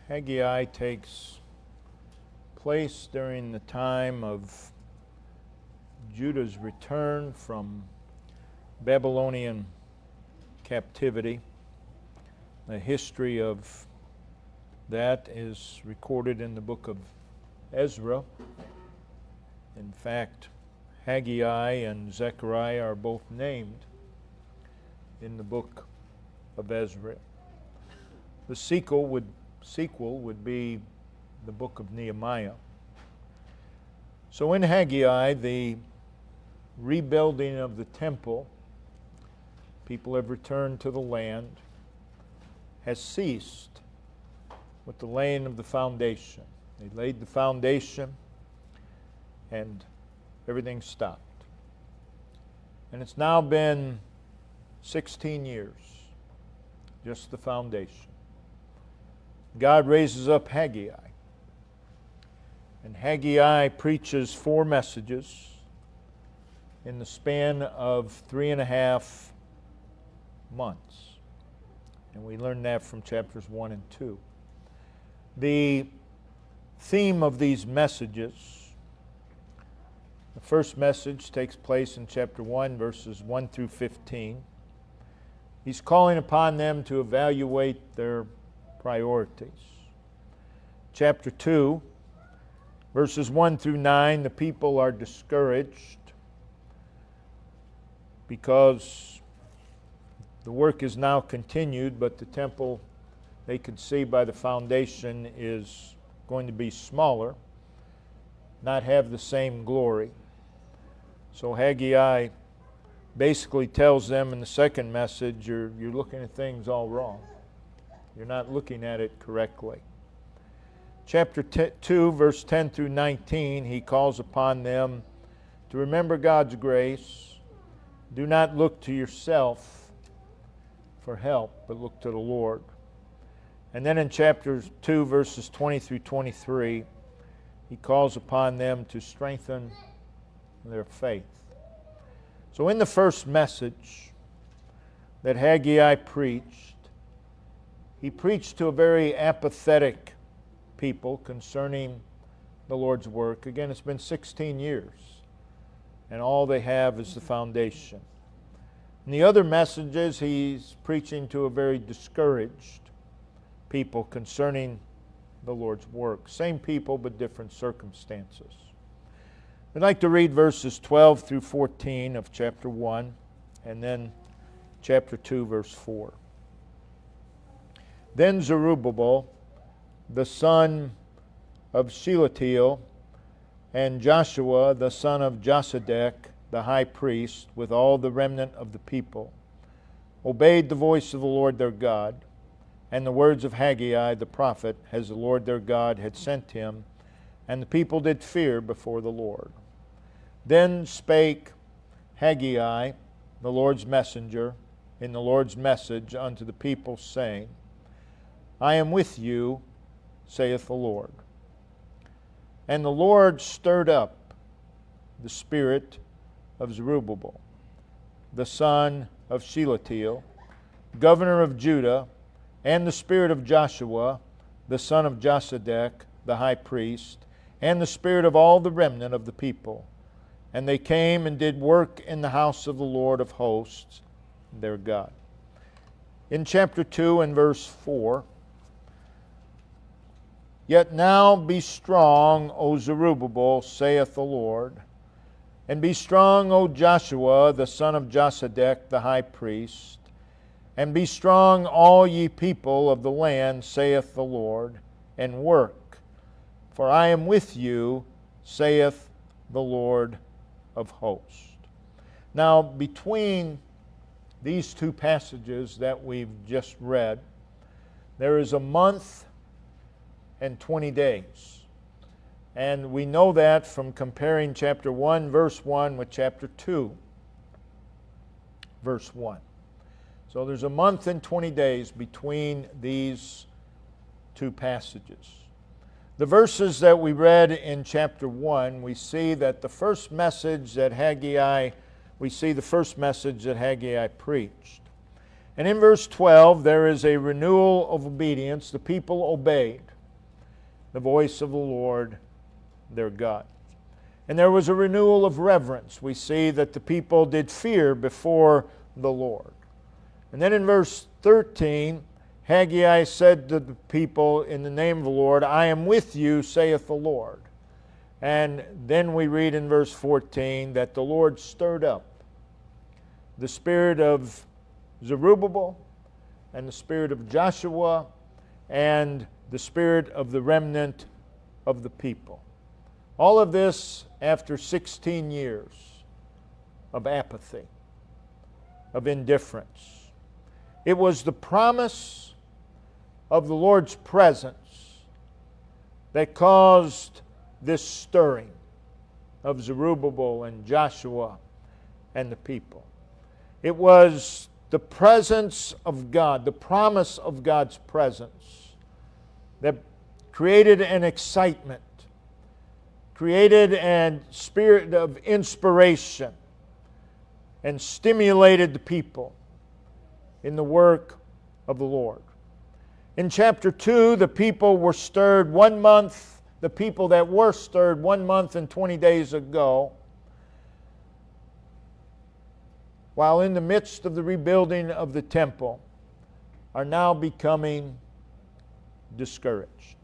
Haggai takes place during the time of Judah's return from Babylonian captivity. The history of that is recorded in the book of Ezra. In fact, Haggai and Zechariah are both named in the book of Ezra. The sequel would be the book of Nehemiah. So in Haggai, the rebuilding of the temple, people have returned to the land, has ceased with the laying of the foundation. They laid the foundation and everything stopped. And it's now been 16 years, just the foundation. God raises up Haggai. And Haggai preaches 4 messages in the span of 3.5 months. And we learn that from chapters 1 and 2. The theme of these messages, the first message takes place in chapter 1, verses 1 through 15. He's calling upon them to evaluate their priorities. Chapter 2, verses 1 through 9, the people are discouraged because the work is now continued, but the temple, they could see by the foundation, is going to be smaller, not have the same glory. So Haggai basically tells them in the second message, you're looking at things all wrong. You're not looking at it correctly. Chapter 2, verse 10 through 19, he calls upon them to remember God's grace. Do not look to yourself for help, but look to the Lord. And then in chapter 2, verses 20 through 23, he calls upon them to strengthen their faith. So in the first message that Haggai preached, he preached to a very apathetic people concerning the Lord's work. Again, it's been 16 years, and all they have is the foundation. In the other messages, he's preaching to a very discouraged people concerning the Lord's work. Same people, but different circumstances. I'd like to read verses 12 through 14 of chapter 1, and then chapter 2, verse 4. Then Zerubbabel, the son of Shealtiel, and Joshua, the son of Josedech, the high priest, with all the remnant of the people, obeyed the voice of the Lord their God, and the words of Haggai the prophet, as the Lord their God had sent him, and the people did fear before the Lord. Then spake Haggai, the Lord's messenger, in the Lord's message unto the people, saying, I am with you, saith the Lord. And the Lord stirred up the spirit of Zerubbabel, the son of Shealtiel, governor of Judah, and the spirit of Joshua, the son of Josedech, the high priest, and the spirit of all the remnant of the people. And they came and did work in the house of the Lord of hosts, their God. In chapter 2 and verse 4, Yet now be strong, O Zerubbabel, saith the Lord, and be strong, O Joshua, the son of Josedech, the high priest, and be strong, all ye people of the land, saith the Lord, and work, for I am with you, saith the Lord of hosts. Now, between these two passages that we've just read, there is a month and 20 days. And we know that from comparing chapter 1, verse 1 with chapter 2, verse 1. So there's a month and 20 days between these two passages. The verses that we read in chapter 1, we see that the first message that Haggai preached. And in verse 12, there is a renewal of obedience. The people obeyed. the voice of the Lord their God. And there was a renewal of reverence. We see that the people did fear before the Lord. And then in verse 13, Haggai said to the people in the name of the Lord, I am with you, saith the Lord. And then we read in verse 14 that the Lord stirred up the spirit of Zerubbabel and the spirit of Joshua and the spirit of the remnant of the people. All of this after 16 years of apathy, of indifference. It was the promise of the Lord's presence that caused this stirring of Zerubbabel and Joshua and the people. It was the presence of God, the promise of God's presence, that created an excitement, created a spirit of inspiration, and stimulated the people in the work of the Lord. In chapter 2, the people were stirred 1 month. The people that were stirred 1 month and 20 days ago, while in the midst of the rebuilding of the temple, are now becoming discouraged.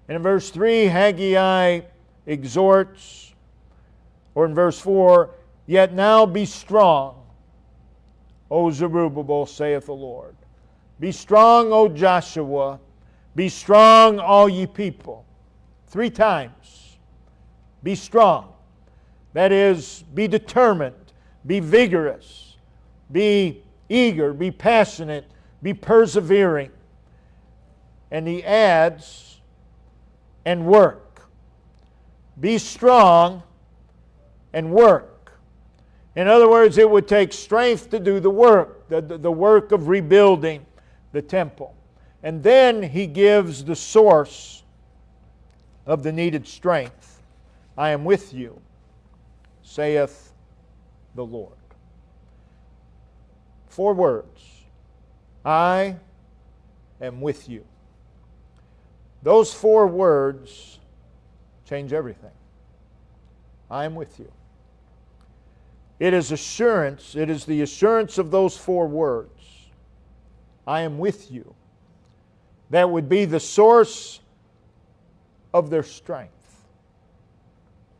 And in verse 3, Haggai exhorts, or in verse 4, yet now be strong, O Zerubbabel, saith the Lord. Be strong, O Joshua. Be strong, all ye people. 3 times. Be strong. That is, be determined, be vigorous, be eager, be passionate, be persevering. And he adds, and work. Be strong and work. In other words, it would take strength to do the work, the work of rebuilding the temple. And then he gives the source of the needed strength. I am with you, saith the Lord. 4 words. I am with you. Those 4 words change everything. I am with you. It is assurance. It is the assurance of those 4 words. I am with you. That would be the source of their strength.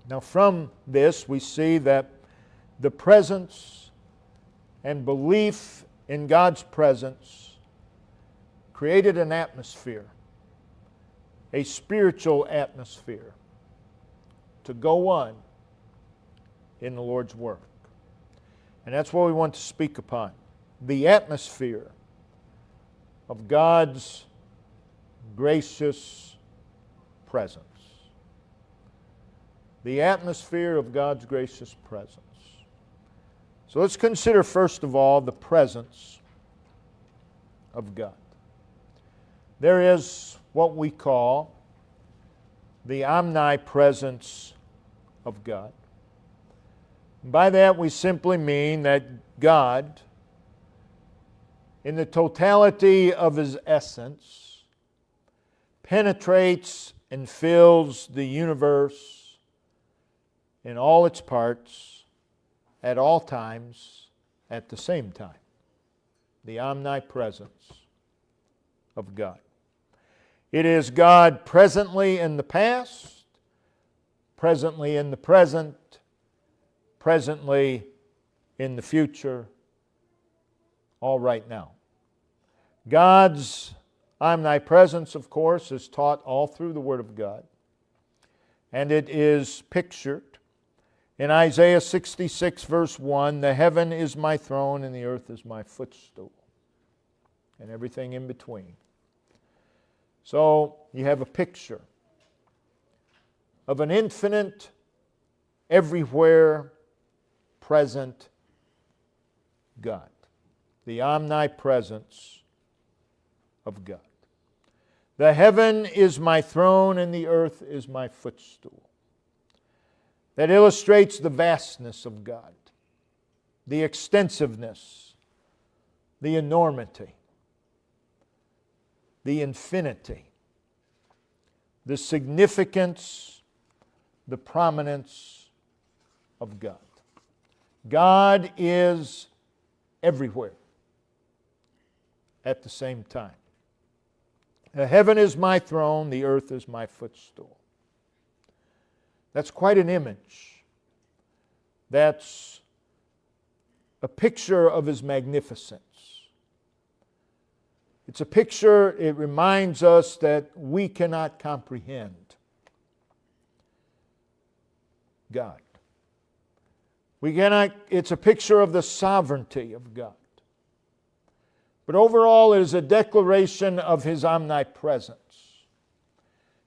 Now from this we see that the presence and belief in God's presence created an atmosphere, a spiritual atmosphere to go on in the Lord's work. And that's what we want to speak upon. The atmosphere of God's gracious presence. The atmosphere of God's gracious presence. So let's consider first of all the presence of God. There is what we call the omnipresence of God. By that we simply mean that God, in the totality of His essence, penetrates and fills the universe in all its parts, at all times, at the same time. The omnipresence of God. It is God presently in the past, presently in the present, presently in the future, all right now. God's omnipresence, of course, is taught all through the Word of God. And it is pictured in Isaiah 66, verse 1, the heaven is my throne and the earth is my footstool. And everything in between. So you have a picture of an infinite, everywhere present God. The omnipresence of God. The heaven is my throne and the earth is my footstool. That illustrates the vastness of God, the extensiveness, the enormity, the infinity, the significance, the prominence of God. God is everywhere at the same time. Heaven is my throne, the earth is my footstool. That's quite an image. That's a picture of His magnificence. It's a picture, it reminds us that we cannot comprehend God. It's a picture of the sovereignty of God. But overall, it is a declaration of His omnipresence.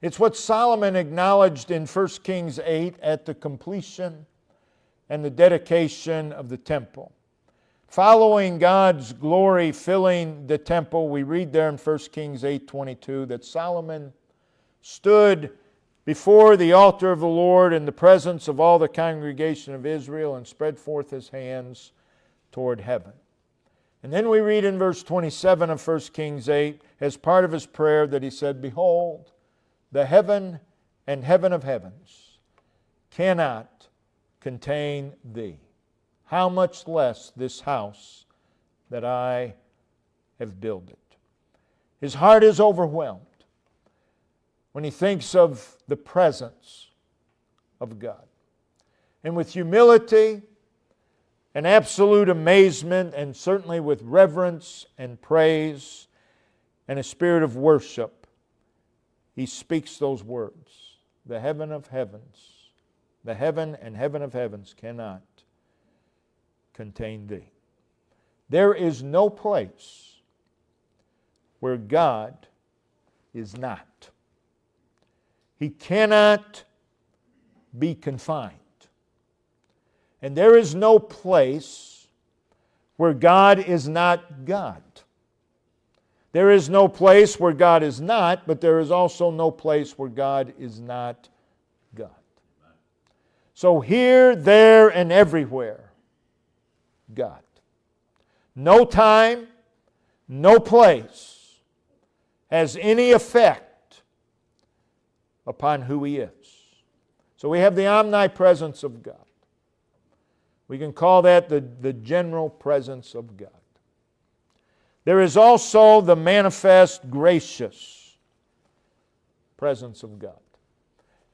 It's what Solomon acknowledged in 1 Kings 8 at the completion and the dedication of the temple. Following God's glory filling the temple, we read there in 1 Kings 8:22 that Solomon stood before the altar of the Lord in the presence of all the congregation of Israel and spread forth his hands toward heaven. And then we read in verse 27 of 1 Kings 8, as part of his prayer, that he said, "Behold, the heaven and heaven of heavens cannot contain thee. How much less this house that I have builded." His heart is overwhelmed when he thinks of the presence of God. And with humility and absolute amazement, and certainly with reverence and praise and a spirit of worship, he speaks those words. The heaven of heavens, the heaven and heaven of heavens cannot contain thee. There is no place where God is not. He cannot be confined. And there is no place where God is not God. There is no place where God is not, but there is also no place where God is not God. So here, there, and everywhere, God. No time, no place has any effect upon who He is. So we have the omnipresence of God. We can call that the general presence of God. There is also the manifest gracious presence of God.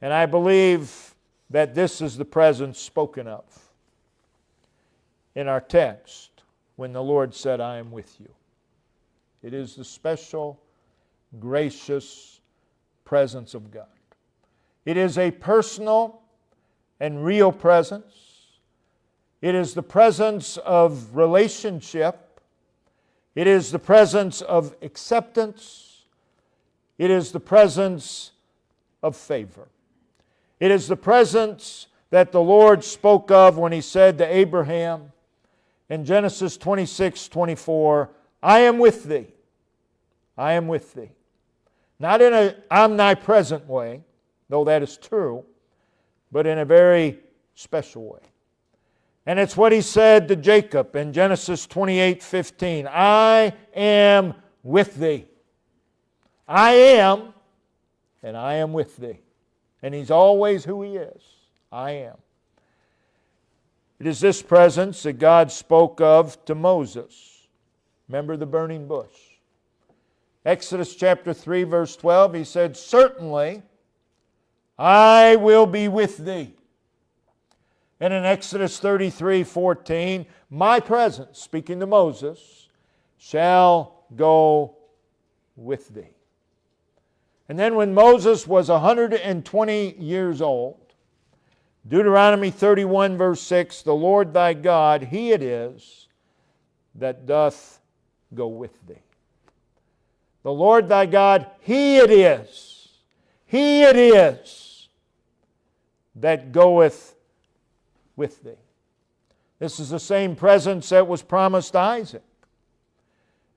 And I believe that this is the presence spoken of in our text when the Lord said, "I am with you." It is the special, gracious presence of God. It is a personal and real presence. It is the presence of relationship. It is the presence of acceptance. It is the presence of favor. It is the presence that the Lord spoke of when He said to Abraham in Genesis 26:24, "I am with thee. I am with thee." Not in an omnipresent way, though that is true, but in a very special way. And it's what He said to Jacob in Genesis 28:15, "I am with thee. I am, and I am with thee." And He's always who He is. I am. It is this presence that God spoke of to Moses. Remember the burning bush. Exodus chapter 3, verse 12, He said, "Certainly I will be with thee." And in Exodus 33:14, "My presence," speaking to Moses, "shall go with thee." And then when Moses was 120 years old, Deuteronomy 31 verse 6, "The Lord thy God, He it is that doth go with thee." The Lord thy God, He it is that goeth with thee. This is the same presence that was promised Isaac.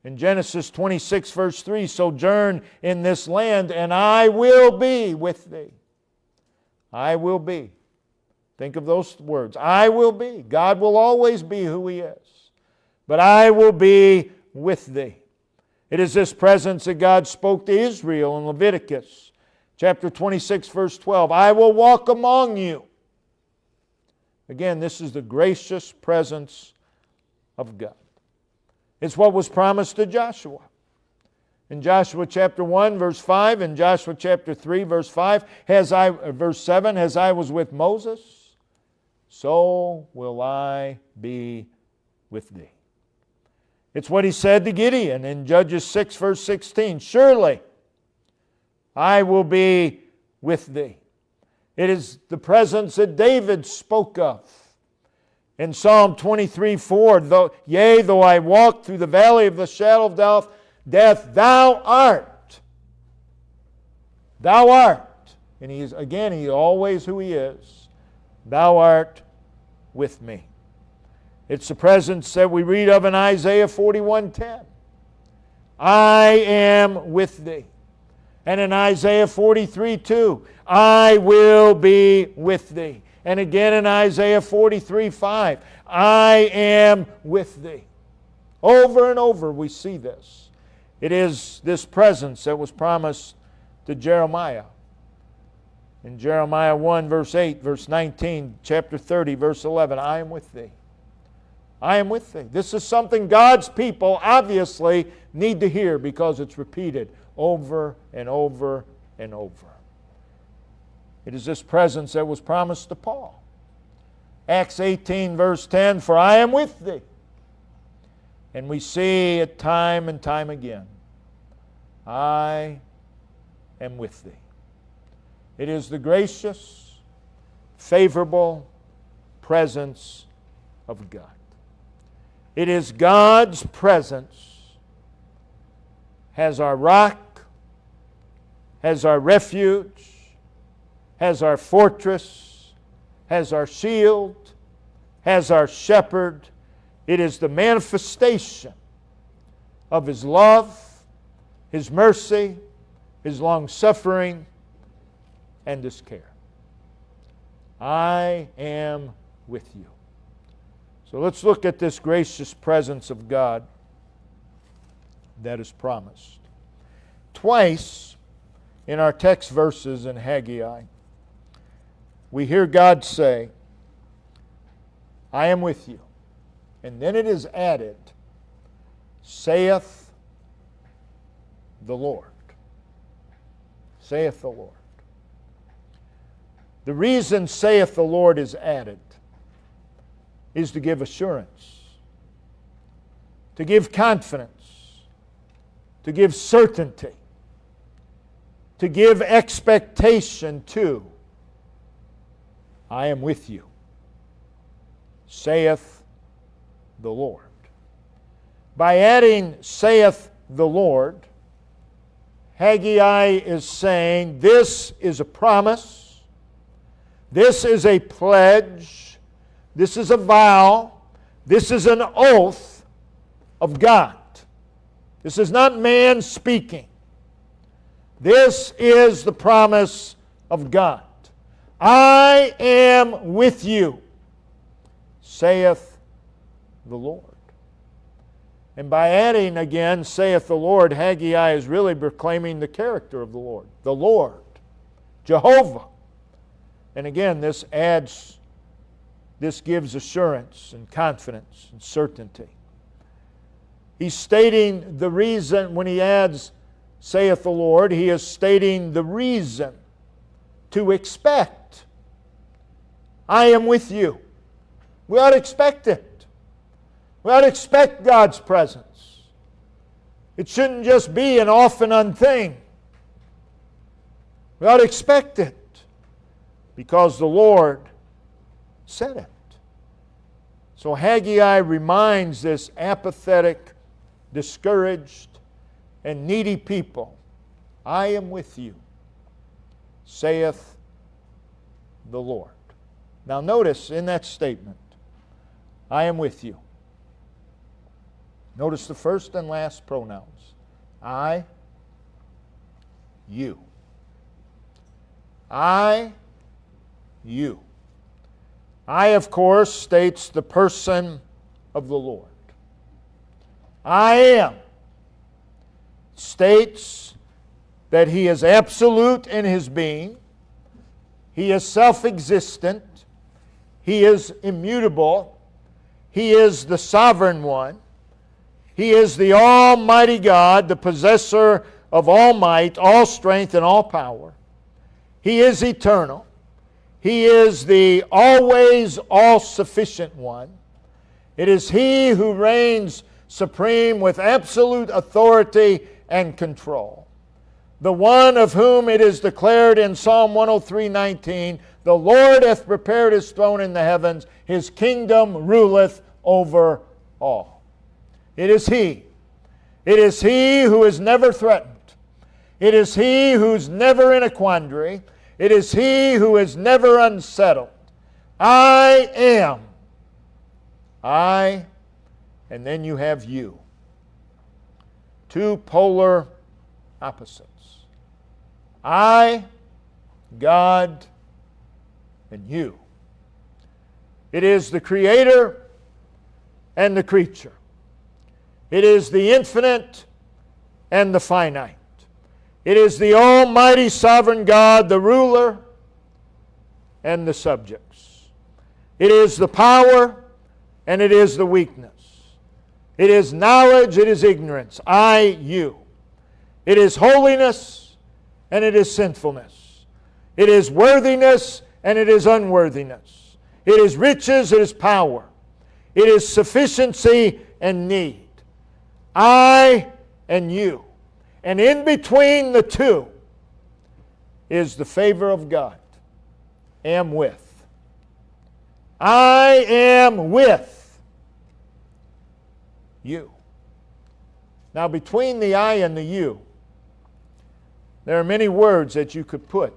In Genesis 26 verse 3, "Sojourn in this land, and I will be with thee." I will be. Think of those words. I will be. God will always be who He is. But I will be with thee. It is this presence that God spoke to Israel in Leviticus Chapter 26, verse 12, I will walk among you. Again, this is the gracious presence of God. It's what was promised to Joshua. In Joshua chapter 1, verse 5, in Joshua chapter 3, verse 5, verse 7, as I was with Moses, so will I be with thee. It's what he said to Gideon in Judges 6, verse 16. Surely I will be with thee. It is the presence that David spoke of. In Psalm 23, 4, though I walk through the valley of the shadow of death, thou art. Thou art. And he's always who he is. Thou art with me. It's the presence that we read of in Isaiah 41:10. I am with thee. And in Isaiah 43:2, I will be with thee. And again in Isaiah 43:5, I am with thee. Over and over we see this. It is this presence that was promised to Jeremiah. In Jeremiah 1, verse 8, verse 19, chapter 30, verse 11, I am with thee. I am with thee. This is something God's people obviously need to hear because it's repeated over and over and over. It is this presence that was promised to Paul. Acts 18, verse 10, for I am with thee. And we see it time and time again. I am with thee. It is the gracious, favorable presence of God. It is God's presence as our rock, as our refuge, as our fortress, as our shield, as our shepherd. It is the manifestation of His love, His mercy, His long-suffering, and His care. I am with you. So let's look at this gracious presence of God that is promised. Twice in our text verses in Haggai, we hear God say, I am with you. And then it is added, saith the Lord. Saith the Lord. The reason saith the Lord is added is to give assurance, to give confidence, to give certainty, to give expectation to, I am with you, saith the Lord. By adding saith the Lord, Haggai is saying this is a promise, this is a pledge, this is a vow, this is an oath of God. This is not man speaking. This is the promise of God. I am with you, saith the Lord. And by adding again, saith the Lord, Haggai is really proclaiming the character of the Lord, Jehovah. And again, this gives assurance and confidence and certainty. He's stating the reason, when he adds, saith the Lord, he is stating the reason to expect. I am with you. We ought to expect it. We ought to expect God's presence. It shouldn't just be an off and on thing. We ought to expect it because the Lord said it. So Haggai reminds this apathetic, discouraged, and needy people, I am with you, saith the Lord. Now notice in that statement, I am with you. Notice the first and last pronouns. I, you. I, you. I, of course, states the person of the Lord. I am states that He is absolute in His being. He is self-existent. He is immutable. He is the sovereign one. He is the Almighty God, the possessor of all might, all strength, and all power. He is eternal. He is the always all-sufficient one. It is He who reigns supreme with absolute authority and control. The one of whom it is declared in Psalm 103:19, "The Lord hath prepared His throne in the heavens, His kingdom ruleth over all." It is He. It is He who is never threatened. It is He who's never in a quandary. It is He who is never unsettled. I am. I, and then you have you. Two polar opposites. I, God, and you. It is the Creator and the creature. It is the infinite and the finite. It is the Almighty Sovereign God, the ruler and the subjects. It is the power and it is the weakness. It is knowledge, it is ignorance. I, you. It is holiness and it is sinfulness. It is worthiness and it is unworthiness. It is riches, it is power. It is sufficiency and need. I and you. And in between the two is the favor of God. Am with. I am with you. Now between the I and the you, there are many words that you could put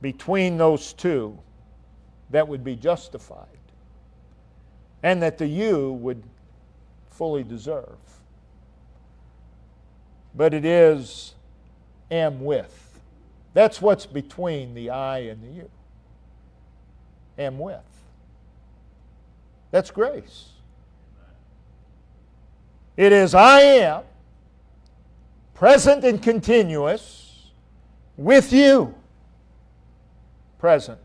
between those two that would be justified and that the you would fully deserve. But it is am with. That's what's between the I and the you. Am with. That's grace. It is I am, present and continuous, with you, present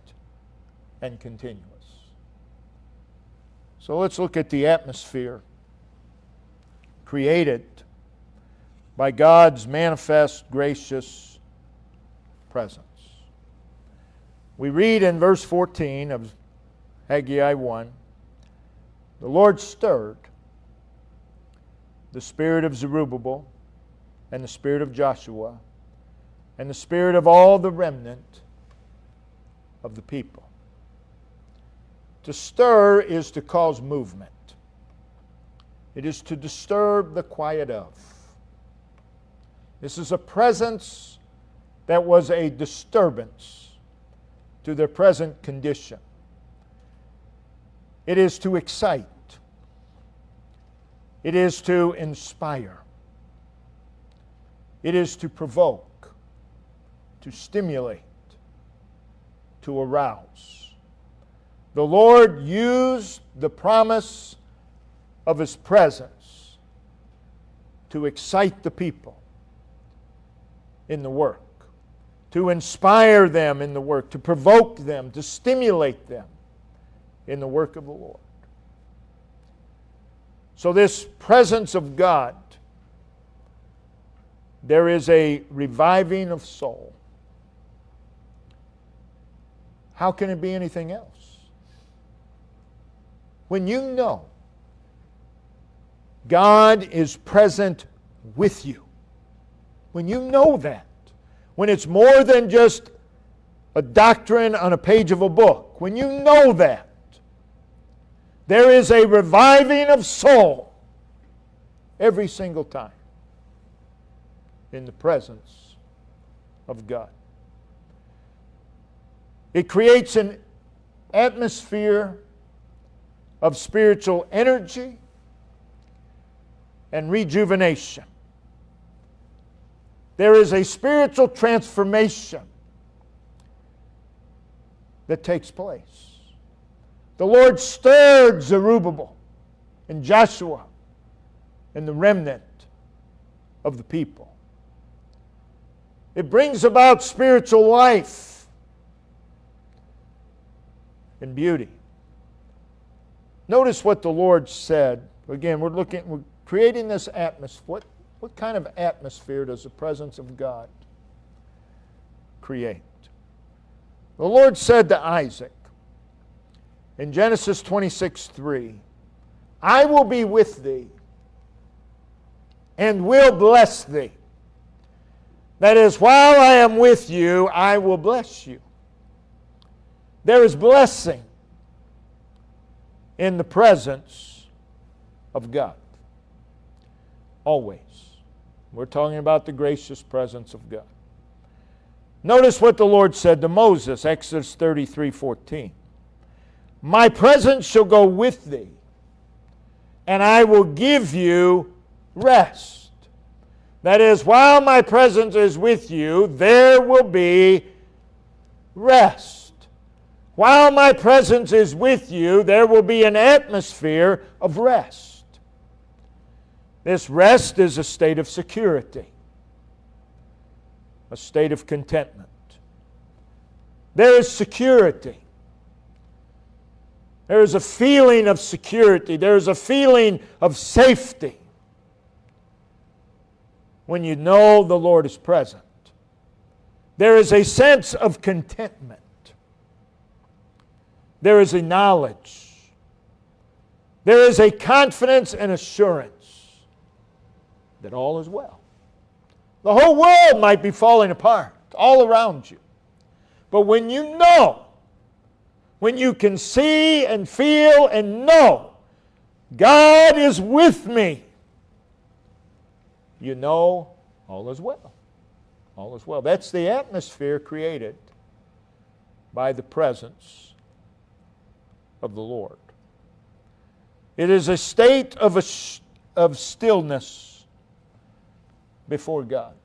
and continuous. So let's look at the atmosphere created by God's manifest, gracious presence. We read in verse 14 of Haggai 1, "The Lord stirred the spirit of Zerubbabel and the spirit of Joshua and the spirit of all the remnant of the people." To stir is to cause movement. It is to disturb the quiet of. This is a presence that was a disturbance to their present condition. It is to excite. It is to inspire. It is to provoke, to stimulate, to arouse. The Lord used the promise of His presence to excite the people in the work, to inspire them in the work, to provoke them, to stimulate them in the work of the Lord. So this presence of God, there is a reviving of soul. How can it be anything else? When you know God is present with you, when you know that, when it's more than just a doctrine on a page of a book, when you know that, there is a reviving of soul every single time in the presence of God. It creates an atmosphere of spiritual energy and rejuvenation. There is a spiritual transformation that takes place. The Lord stirred Zerubbabel and Joshua and the remnant of the people. It brings about spiritual life and beauty. Notice what the Lord said. Again, we're creating this atmosphere. What kind of atmosphere does the presence of God create? The Lord said to Isaac in Genesis 26:3, I will be with thee and will bless thee. That is, while I am with you, I will bless you. There is blessing in the presence of God. Always. We're talking about the gracious presence of God. Notice what the Lord said to Moses, Exodus 33:14. My presence shall go with thee, and I will give you rest. That is, while my presence is with you, there will be rest. While my presence is with you, there will be an atmosphere of rest. This rest is a state of security, a state of contentment. There is security. There is a feeling of security. There is a feeling of safety when you know the Lord is present. There is a sense of contentment. There is a knowledge. There is a confidence and assurance that all is well. The whole world might be falling apart all around you. But when you know, when you can see and feel and know God is with me, you know all is well. All is well. That's the atmosphere created by the presence of the Lord. It is a state of stillness before God.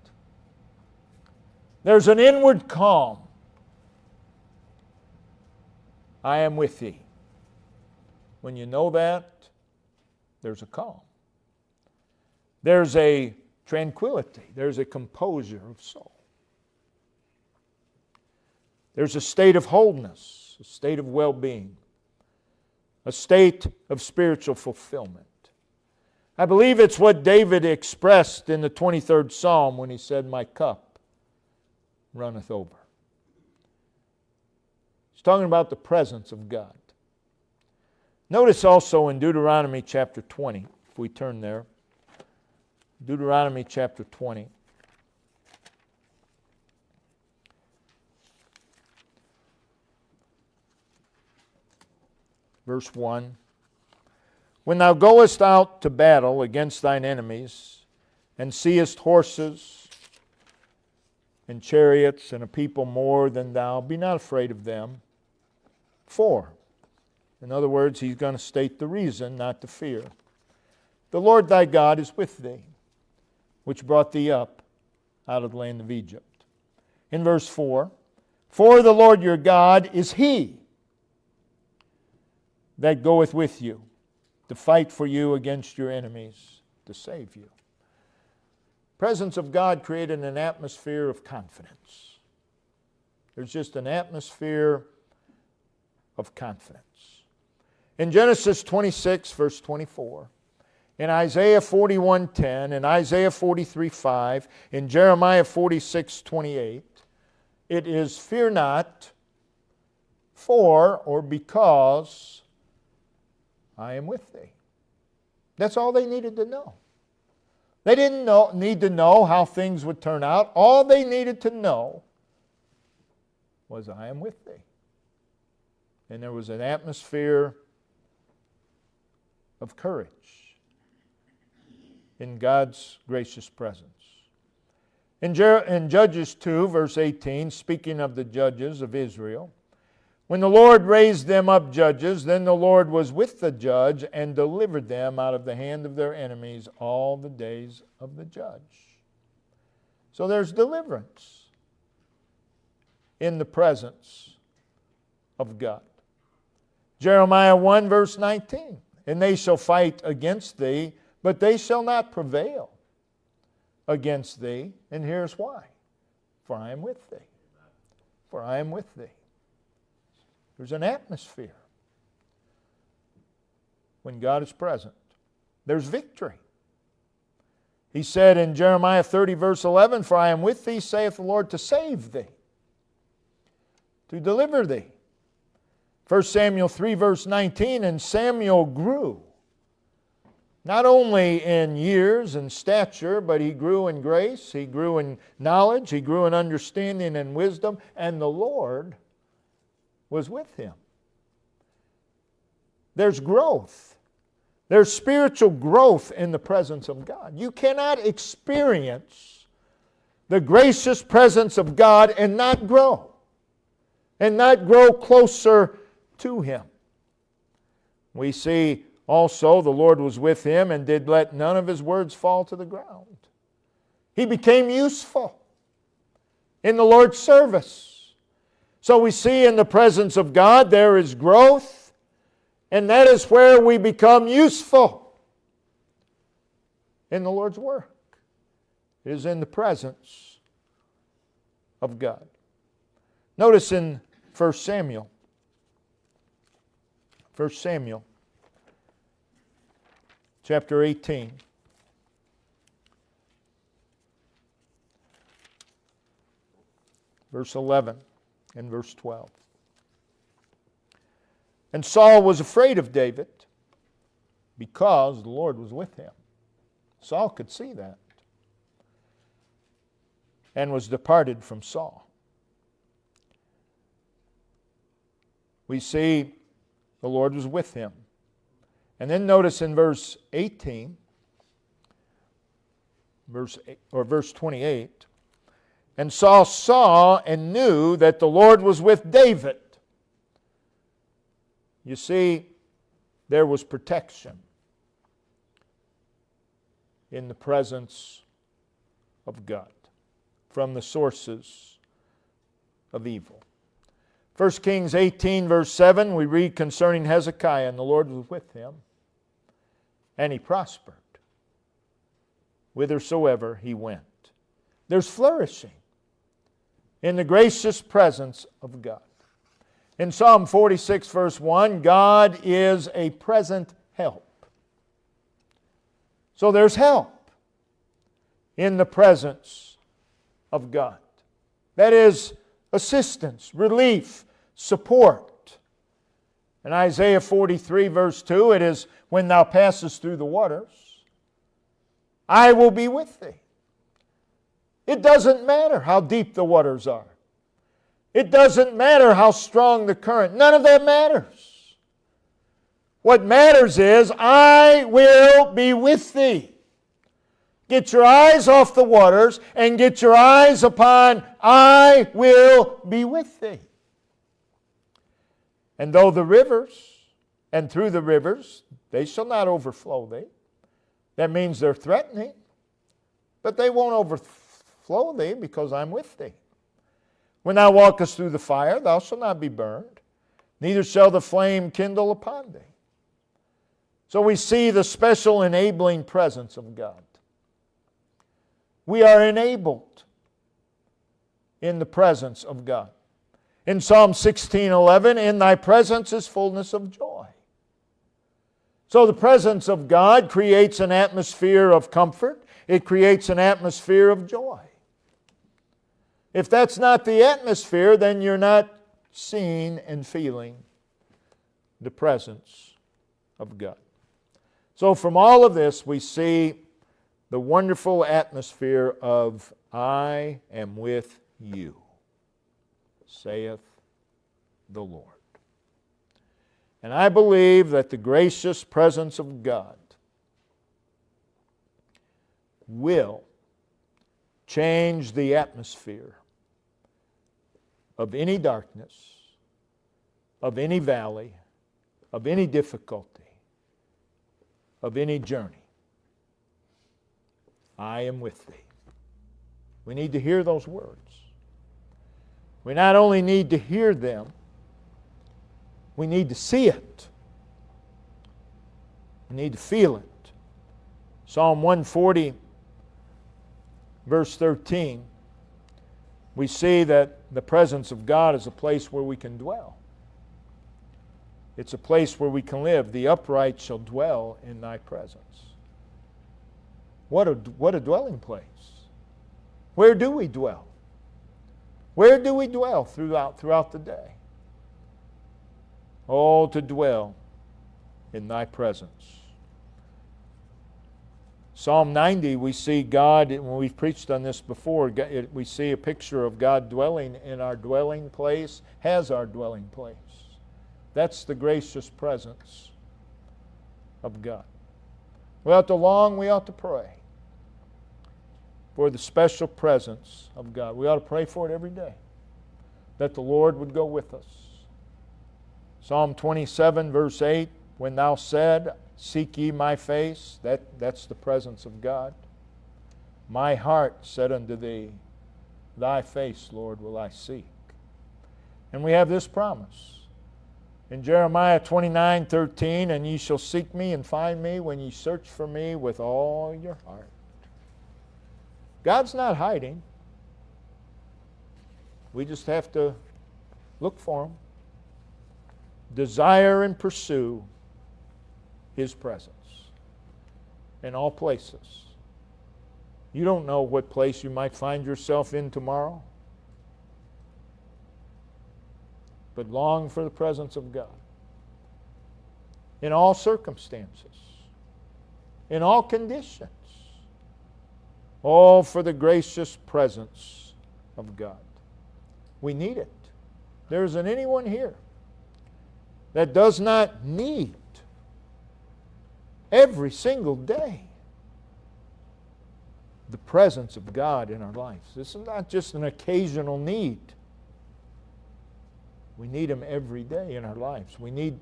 There's an inward calm. I am with thee. When you know that, there's a calm. There's a tranquility. There's a composure of soul. There's a state of wholeness, a state of well-being, a state of spiritual fulfillment. I believe it's what David expressed in the 23rd Psalm when he said, my cup runneth over. He's talking about the presence of God. Notice also in Deuteronomy chapter 20, if we turn there, Deuteronomy chapter 20. Verse 1. When thou goest out to battle against thine enemies, and seest horses and chariots and a people more than thou, be not afraid of them. For, in other words, he's going to state the reason not to fear. The Lord thy God is with thee, which brought thee up out of the land of Egypt. In verse 4, for the Lord your God is He that goeth with you to fight for you against your enemies, to save you. Presence of God created an atmosphere of confidence. There's just an atmosphere of confidence. In Genesis 26, verse 24, in Isaiah 41:10, in Isaiah 43:5, in Jeremiah 46:28, it is fear not, for or because I am with thee. That's all they needed to know. They didn't need to know how things would turn out. All they needed to know was I am with thee. And there was an atmosphere of courage in God's gracious presence. In Judges 2, verse 18, speaking of the judges of Israel, when the Lord raised them up judges, then the Lord was with the judge and delivered them out of the hand of their enemies all the days of the judge. So there's deliverance in the presence of God. Jeremiah 1, verse 19, and they shall fight against thee, but they shall not prevail against thee. And here's why. for I am with thee. For I am with thee. There's an atmosphere when God is present. There's victory. He said in Jeremiah 30, verse 11, for I am with thee, saith the Lord, to save thee, to deliver thee. 1 Samuel 3, verse 19, and Samuel grew, not only in years and stature, but he grew in grace, he grew in knowledge, he grew in understanding and wisdom, and the Lord was with him. There's growth. There's spiritual growth in the presence of God. You cannot experience the gracious presence of God and not grow closer to Him. We see also the Lord was with him and did let none of his words fall to the ground. He became useful in the Lord's service. So we see in the presence of God there is growth, and that is where we become useful in the Lord's work. It is in the presence of God. Notice in 1 Samuel chapter 18. Verse 11 and verse 12. And Saul was afraid of David because the Lord was with him. Saul could see that. And was departed from Saul. We see the Lord was with him. And then notice in verse 18, verse 28, and Saul saw and knew that the Lord was with David. You see, there was protection in the presence of God from the sources of evil. 1 Kings 18, verse 7, we read concerning Hezekiah, and the Lord was with him, and he prospered whithersoever he went. There's flourishing in the gracious presence of God. In Psalm 46, verse 1, God is a present help. So there's help in the presence of God. That is assistance, relief, support. In Isaiah 43, verse 2, it is, when thou passest through the waters, I will be with thee. It doesn't matter how deep the waters are. It doesn't matter how strong the current. None of that matters. What matters is, I will be with thee. Get your eyes off the waters and get your eyes upon, I will be with thee. And though the rivers, and through the rivers, they shall not overflow thee. That means they're threatening. But they won't overflow thee because I'm with thee. When thou walkest through the fire, thou shalt not be burned, neither shall the flame kindle upon thee. So we see the special enabling presence of God. We are enabled in the presence of God. In Psalm 16:11, in thy presence is fullness of joy. So the presence of God creates an atmosphere of comfort. It creates an atmosphere of joy. If that's not the atmosphere, then you're not seeing and feeling the presence of God. So from all of this, we see the wonderful atmosphere of, I am with you, saith the Lord. And I believe that the gracious presence of God will change the atmosphere of any darkness, of any valley, of any difficulty, of any journey. I am with thee. We need to hear those words. We not only need to hear them, we need to see it. We need to feel it. Psalm 140, verse 13, we see that the presence of God is a place where we can dwell. It's a place where we can live. The upright shall dwell in thy presence. What a dwelling place. Where do we dwell? Where do we dwell throughout the day? Oh, to dwell in thy presence. Psalm 90, we see God, when we've preached on this before, we see a picture of God dwelling in our dwelling place, has our dwelling place. That's the gracious presence of God. We ought to long, we ought to pray for the special presence of God. We ought to pray for it every day, that the Lord would go with us. Psalm 27, verse 8, when thou said, seek ye my face, that's the presence of God. My heart said unto thee, thy face, Lord, will I seek. And we have this promise in Jeremiah 29:13, and ye shall seek me and find me when ye search for me with all your heart. God's not hiding. We just have to look for Him. Desire and pursue His presence in all places. You don't know what place you might find yourself in tomorrow, but long for the presence of God in all circumstances, in all conditions. All for the gracious presence of God. We need it. There isn't anyone here that does not need every single day the presence of God in our lives. This is not just an occasional need. We need Him every day in our lives. We need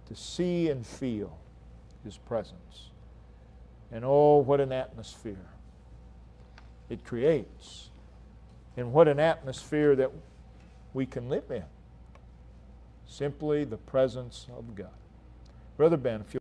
to see and feel His presence. And oh, what an atmosphere it creates. And what an atmosphere that we can live in. Simply the presence of God. Brother Ben, if you